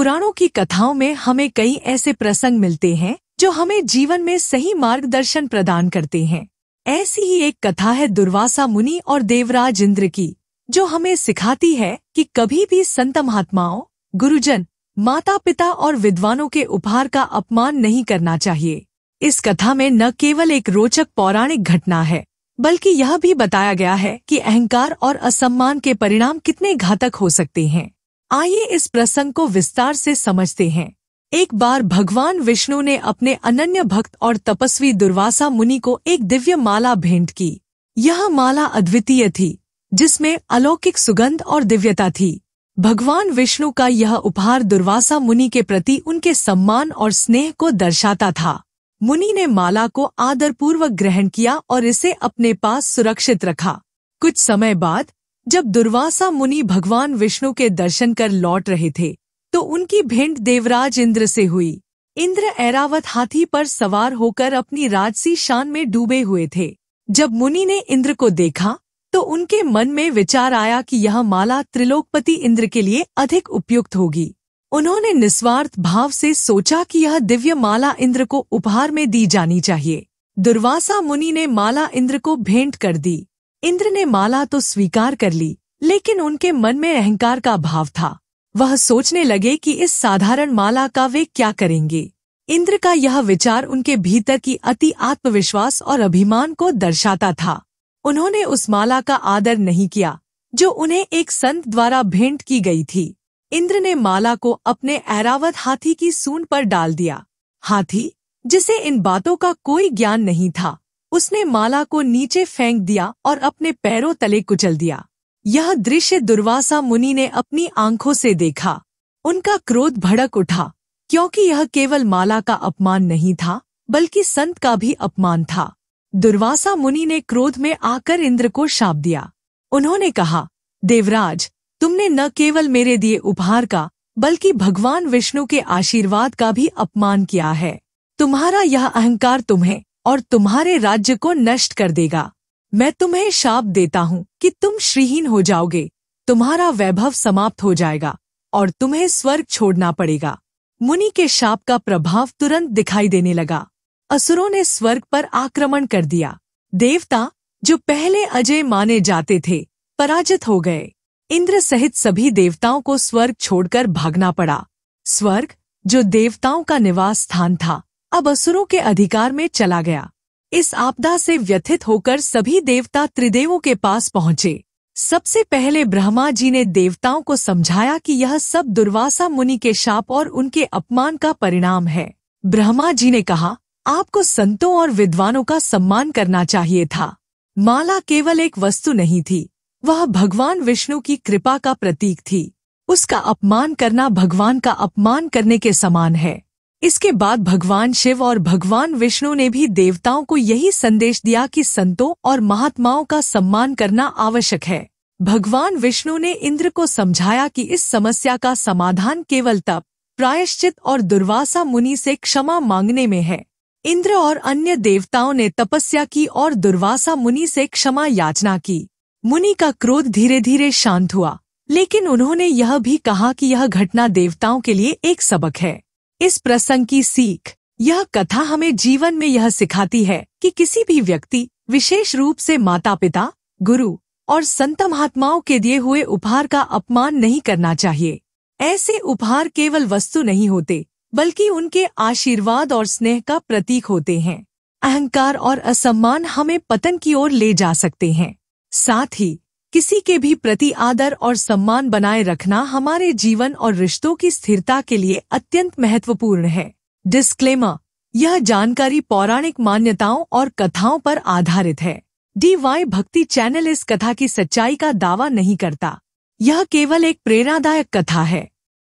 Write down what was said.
पुराणों की कथाओं में हमें कई ऐसे प्रसंग मिलते हैं जो हमें जीवन में सही मार्गदर्शन प्रदान करते हैं। ऐसी ही एक कथा है दुर्वासा मुनि और देवराज इंद्र की, जो हमें सिखाती है कि कभी भी संत महात्माओं, गुरुजन, माता पिता और विद्वानों के उपहार का अपमान नहीं करना चाहिए। इस कथा में न केवल एक रोचक पौराणिक घटना है, बल्कि यह भी बताया गया है कि अहंकार और असम्मान के परिणाम कितने घातक हो सकते हैं। आइए इस प्रसंग को विस्तार से समझते हैं। एक बार भगवान विष्णु ने अपने अनन्य भक्त और तपस्वी दुर्वासा मुनि को एक दिव्य माला भेंट की। यह माला अद्वितीय थी, जिसमें अलौकिक सुगंध और दिव्यता थी। भगवान विष्णु का यह उपहार दुर्वासा मुनि के प्रति उनके सम्मान और स्नेह को दर्शाता था। मुनि ने माला को आदरपूर्वक ग्रहण किया और इसे अपने पास सुरक्षित रखा। कुछ समय बाद जब दुर्वासा मुनि भगवान विष्णु के दर्शन कर लौट रहे थे, तो उनकी भेंट देवराज इंद्र से हुई। इंद्र ऐरावत हाथी पर सवार होकर अपनी राजसी शान में डूबे हुए थे। जब मुनि ने इंद्र को देखा, तो उनके मन में विचार आया कि यह माला त्रिलोकपति इंद्र के लिए अधिक उपयुक्त होगी। उन्होंने निस्वार्थ भाव से सोचा कि यह दिव्य माला इंद्र को उपहार में दी जानी चाहिए। दुर्वासा मुनि ने माला इंद्र को भेंट कर दी। इंद्र ने माला तो स्वीकार कर ली, लेकिन उनके मन में अहंकार का भाव था। वह सोचने लगे कि इस साधारण माला का वे क्या करेंगे। इंद्र का यह विचार उनके भीतर की अति आत्मविश्वास और अभिमान को दर्शाता था। उन्होंने उस माला का आदर नहीं किया, जो उन्हें एक संत द्वारा भेंट की गई थी। इंद्र ने माला को अपने ऐरावत हाथी की सूंड पर डाल दिया। हाथी, जिसे इन बातों का कोई ज्ञान नहीं था, उसने माला को नीचे फेंक दिया और अपने पैरों तले कुचल दिया। यह दृश्य दुर्वासा मुनि ने अपनी आंखों से देखा। उनका क्रोध भड़क उठा, क्योंकि यह केवल माला का अपमान नहीं था, बल्कि संत का भी अपमान था। दुर्वासा मुनि ने क्रोध में आकर इंद्र को शाप दिया। उन्होंने कहा, देवराज, तुमने न केवल मेरे दिए उपहार का, बल्कि भगवान विष्णु के आशीर्वाद का भी अपमान किया है। तुम्हारा यह अहंकार तुम्हें और तुम्हारे राज्य को नष्ट कर देगा। मैं तुम्हें शाप देता हूँ कि तुम श्रीहीन हो जाओगे, तुम्हारा वैभव समाप्त हो जाएगा और तुम्हें स्वर्ग छोड़ना पड़ेगा। मुनि के शाप का प्रभाव तुरंत दिखाई देने लगा। असुरों ने स्वर्ग पर आक्रमण कर दिया। देवता, जो पहले अजय माने जाते थे, पराजित हो गए। इंद्र सहित सभी देवताओं को स्वर्ग छोड़कर भागना पड़ा। स्वर्ग, जो देवताओं का निवास स्थान था, अब असुरों के अधिकार में चला गया। इस आपदा से व्यथित होकर सभी देवता त्रिदेवों के पास पहुंचे। सबसे पहले ब्रह्मा जी ने देवताओं को समझाया कि यह सब दुर्वासा मुनि के शाप और उनके अपमान का परिणाम है। ब्रह्मा जी ने कहा, आपको संतों और विद्वानों का सम्मान करना चाहिए था। माला केवल एक वस्तु नहीं थी, वह भगवान विष्णु की कृपा का प्रतीक थी। उसका अपमान करना भगवान का अपमान करने के समान है। इसके बाद भगवान शिव और भगवान विष्णु ने भी देवताओं को यही संदेश दिया कि संतों और महात्माओं का सम्मान करना आवश्यक है। भगवान विष्णु ने इंद्र को समझाया कि इस समस्या का समाधान केवल तप, प्रायश्चित और दुर्वासा मुनि से क्षमा मांगने में है। इंद्र और अन्य देवताओं ने तपस्या की और दुर्वासा मुनि से क्षमा याचना की। मुनि का क्रोध धीरे धीरे शांत हुआ, लेकिन उन्होंने यह भी कहा कि यह घटना देवताओं के लिए एक सबक है। इस प्रसंग की सीख, यह कथा हमें जीवन में यह सिखाती है कि किसी भी व्यक्ति, विशेष रूप से माता पिता, गुरु और संत महात्माओं के दिए हुए उपहार का अपमान नहीं करना चाहिए। ऐसे उपहार केवल वस्तु नहीं होते, बल्कि उनके आशीर्वाद और स्नेह का प्रतीक होते हैं। अहंकार और असम्मान हमें पतन की ओर ले जा सकते हैं। साथ ही किसी के भी प्रति आदर और सम्मान बनाए रखना हमारे जीवन और रिश्तों की स्थिरता के लिए अत्यंत महत्वपूर्ण है। डिस्क्लेमर: यह जानकारी पौराणिक मान्यताओं और कथाओं पर आधारित है। DY भक्ति चैनल इस कथा की सच्चाई का दावा नहीं करता। यह केवल एक प्रेरणादायक कथा है।